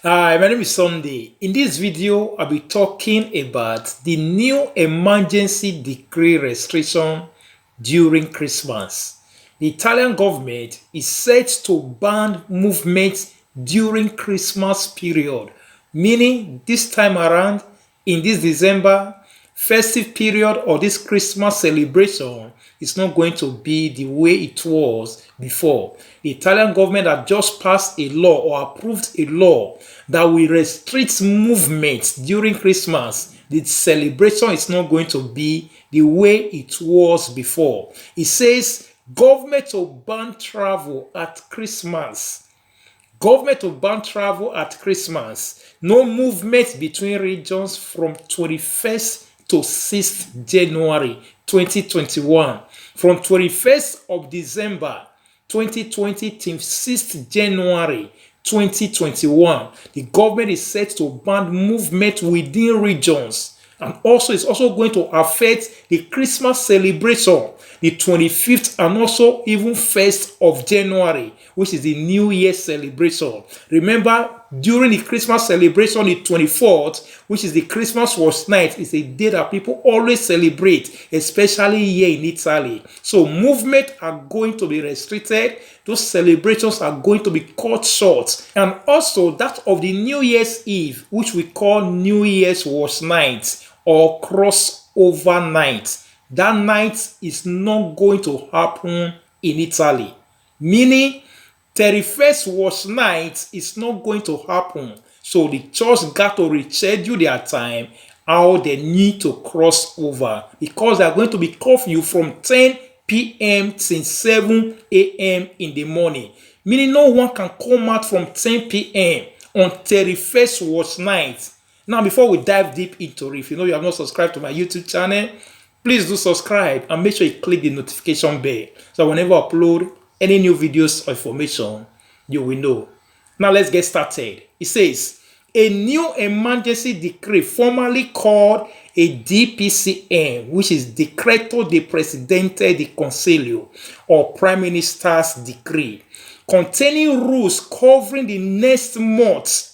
Hi, my name is Sunday. In this video, I'll be talking about the new emergency decree restriction during Christmas. The Italian government is set to ban movement during Christmas period, meaning this time around, in this December, festive period or this Christmas celebration is not going to be the way it was before. The Italian government had just passed a law or approved a law that will restrict movement during Christmas. The celebration is not going to be the way it was before. It says government will ban travel at Christmas. Government will ban travel at Christmas. No movement between regions from 21st to 6th January 2021. From 21st of December 2020 till 6th January 2021, the government is set to ban movement within regions, and also it's also going to affect the Christmas celebration, the 25th and also even 1st of January, which is the New Year celebration. Remember, during the Christmas celebration, the 24th, which is the Christmas Watch Night, is a day that people always celebrate, especially here in Italy. So movement are going to be restricted. Those celebrations are going to be cut short. And also that of the New Year's Eve, which we call New Year's Watch Night or crossover night. That night is not going to happen in Italy. Meaning, 31st Watch Night is not going to happen. So the church got to reschedule their time how they need to cross over, because they are going to be curfew from 10 p.m. till 7 a.m. in the morning. Meaning no one can come out from 10 p.m. on 31st Watch Night. Now, before we dive deep into it, if you know you have not subscribed to my YouTube channel, please do subscribe and make sure you click the notification bell so whenever I upload any new videos or information, you will know. Now let's get started. It says, a new emergency decree formerly called a DPCM, which is Decreto del Presidente del Consiglio or Prime Minister's Decree, containing rules covering the next month,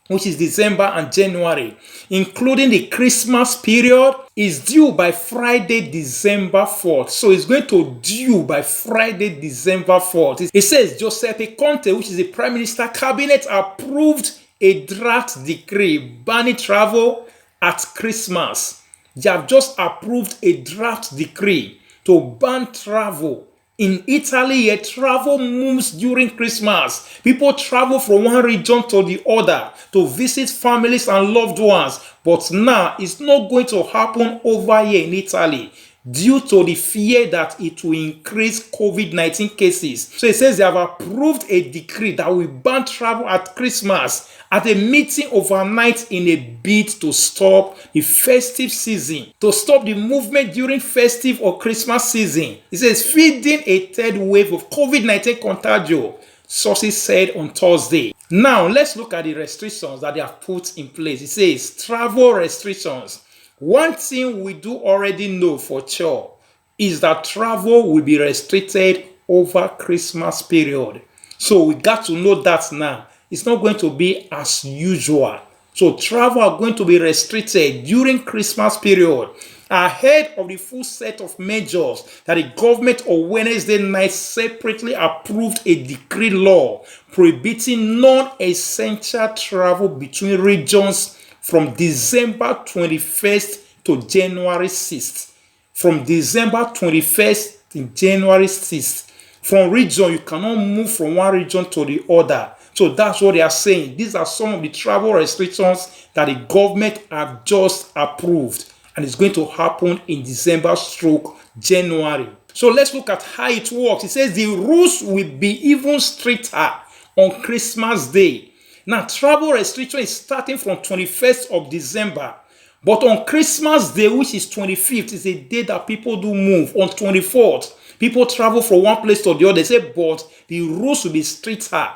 which is December and January, including the Christmas period, is due by Friday, December 4th. So it's going to due by Friday, December 4th. It says Giuseppe Conte, which is the Prime Minister Cabinet, approved a draft decree banning travel at Christmas. They have just approved a draft decree to ban travel. In Italy, travel moves during Christmas. People travel from one region to the other to visit families and loved ones. But now, it's not going to happen over here in Italy due to the fear that it will increase COVID-19 cases. So it says they have approved a decree that will ban travel at Christmas at a meeting overnight in a bid to stop the festive season, to stop the movement during festive or Christmas season. It says feeding a third wave of COVID-19 contagion, sources said on Thursday. Now, let's look at the restrictions that they have put in place. It says travel restrictions. One thing we do already know for sure is that travel will be restricted over Christmas period. So we got to know that now. It's not going to be as usual. So travel are going to be restricted during Christmas period, ahead of the full set of measures that the government on Wednesday night separately approved a decree law prohibiting non-essential travel between regions from December 21st to January 6th. From December 21st to January 6th. From region, you cannot move from one region to the other. So that's what they are saying. These are some of the travel restrictions that the government have just approved. And it's going to happen in December/January. So let's look at how it works. It says the rules will be even stricter on Christmas Day. Now, travel restriction is starting from 21st of December. But on Christmas Day, which is 25th, is a day that people do move. On 24th, people travel from one place to the other. They say, but the rules will be stricter.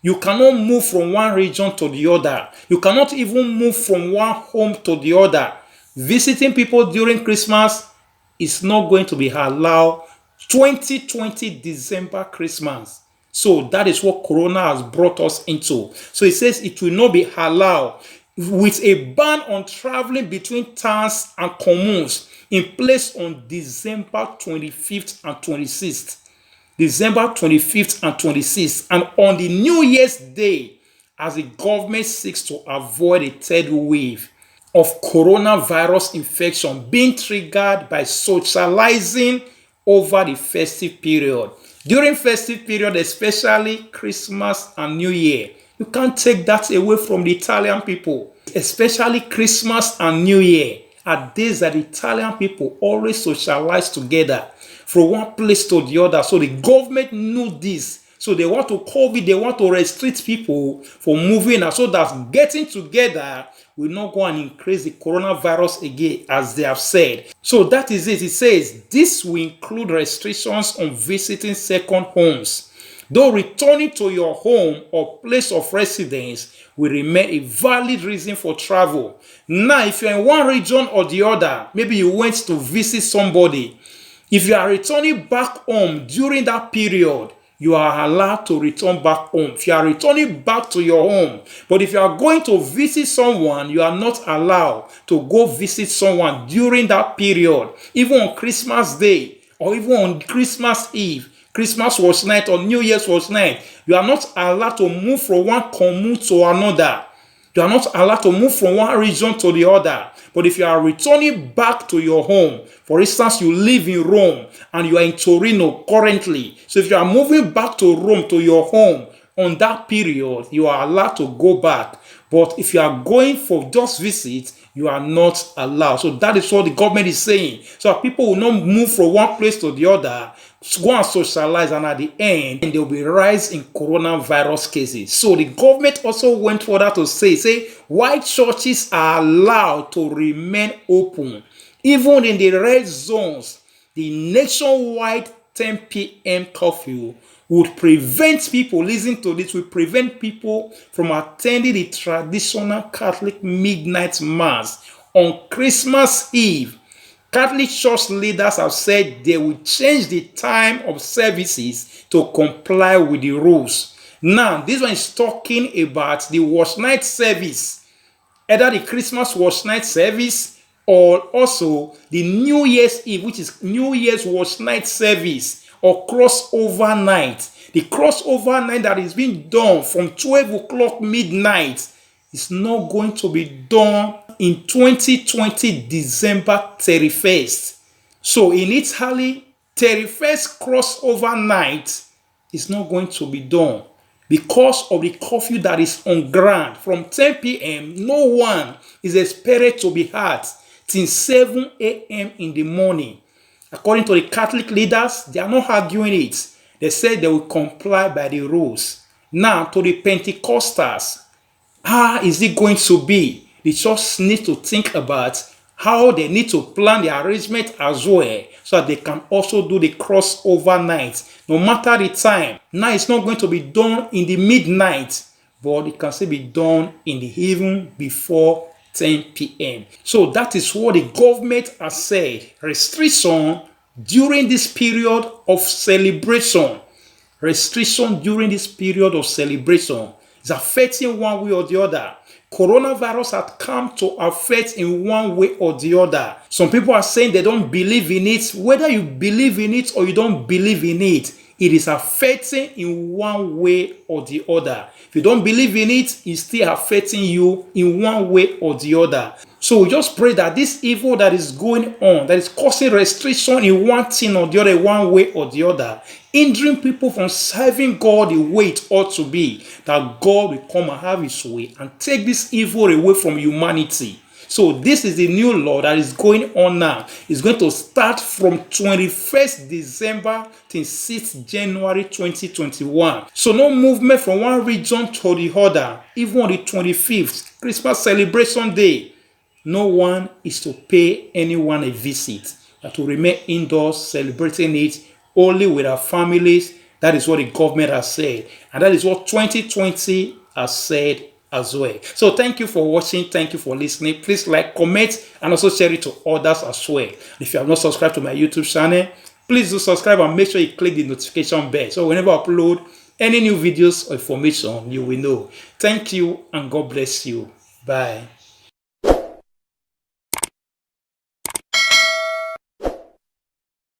You cannot move from one region to the other. You cannot even move from one home to the other. Visiting people during Christmas is not going to be allowed. 2020 December Christmas. So that is what Corona has brought us into. So it says it will not be allowed, with a ban on traveling between towns and communes in place on December 25th and 26th. December 25th and 26th, and on the New Year's Day, as the government seeks to avoid a third wave of coronavirus infection being triggered by socializing over the festive period. During festive period, especially Christmas and New Year, you can't take that away from the Italian people. Especially Christmas and New Year are days that the Italian people always socialize together from one place to the other. So the government knew this. So they want to they want to restrict people from moving out, so that getting together will not go and increase the coronavirus again, as they have said. So that is it. It says this will include restrictions on visiting second homes, though returning to your home or place of residence will remain a valid reason for travel. Now, if you're in one region or the other, maybe you went to visit somebody, if you are returning back home during that period, you are allowed to return back home. If you are returning back to your home, but if you are going to visit someone, you are not allowed to go visit someone during that period, even on Christmas Day or even on Christmas Eve. Christmas was night or New Year's was night. You are not allowed to move from one commune to another. You are not allowed to move from one region to the other. But if you are returning back to your home, for instance, you live in Rome and you are in Torino currently. So if you are moving back to Rome, to your home, on that period, you are allowed to go back. But if you are going for just visit, you are not allowed. So that is what the government is saying. So people will not move from one place to the other, go and socialize, and at the end, there will be a rise in coronavirus cases. So the government also went further to say white churches are allowed to remain open. Even in the red zones, the nationwide 10 p.m. curfew would prevent people, listen to this, would prevent people from attending the traditional Catholic midnight mass on Christmas Eve. Catholic church leaders have said they will change the time of services to comply with the rules. Now, this one is talking about the watch night service, either the Christmas watch night service or also the New Year's Eve, which is New Year's watch night service, or crossover night. The crossover night that is being done from 12 o'clock midnight is not going to be done in 2020 December 31st. So in Italy, 31st crossover night is not going to be done because of the curfew that is on ground. From 10 p.m., no one is expected to be out till 7 a.m. in the morning. According to the Catholic leaders, they are not arguing it. They said they will comply by the rules. Now, to the Pentecostals, how is it going to be? The church needs to think about how they need to plan the arrangement as well, so that they can also do the crossover night, no matter the time. Now, it's not going to be done in the midnight, but it can still be done in the evening before 10 p.m. So that is what the government has said. Restriction during this period of celebration. Restriction during this period of celebration is affecting one way or the other. Coronavirus has come to affect in one way or the other. Some people are saying they don't believe in it. Whether you believe in it or you don't believe in it, it is affecting in one way or the other. If you don't believe in it, it's still affecting you in one way or the other. So we just pray that this evil that is going on, that is causing restriction in one thing or the other, one way or the other, hindering people from serving God the way it ought to be, that God will come and have his way and take this evil away from humanity. So this is the new law that is going on now. It's going to start from 21st December till 6th January 2021. So no movement from one region to the other. Even on the 25th, Christmas celebration day, no one is to pay anyone a visit. That to remain indoors celebrating it only with our families. That is what the government has said. And that is what 2020 has said as well. So thank you for watching. Thank you for listening. Please like, comment, and also share it to others as well. If you have not subscribed to my YouTube channel, please do subscribe and make sure you click the notification bell. So whenever I upload, Any new videos or information, you will know. Thank you and God bless you. Bye.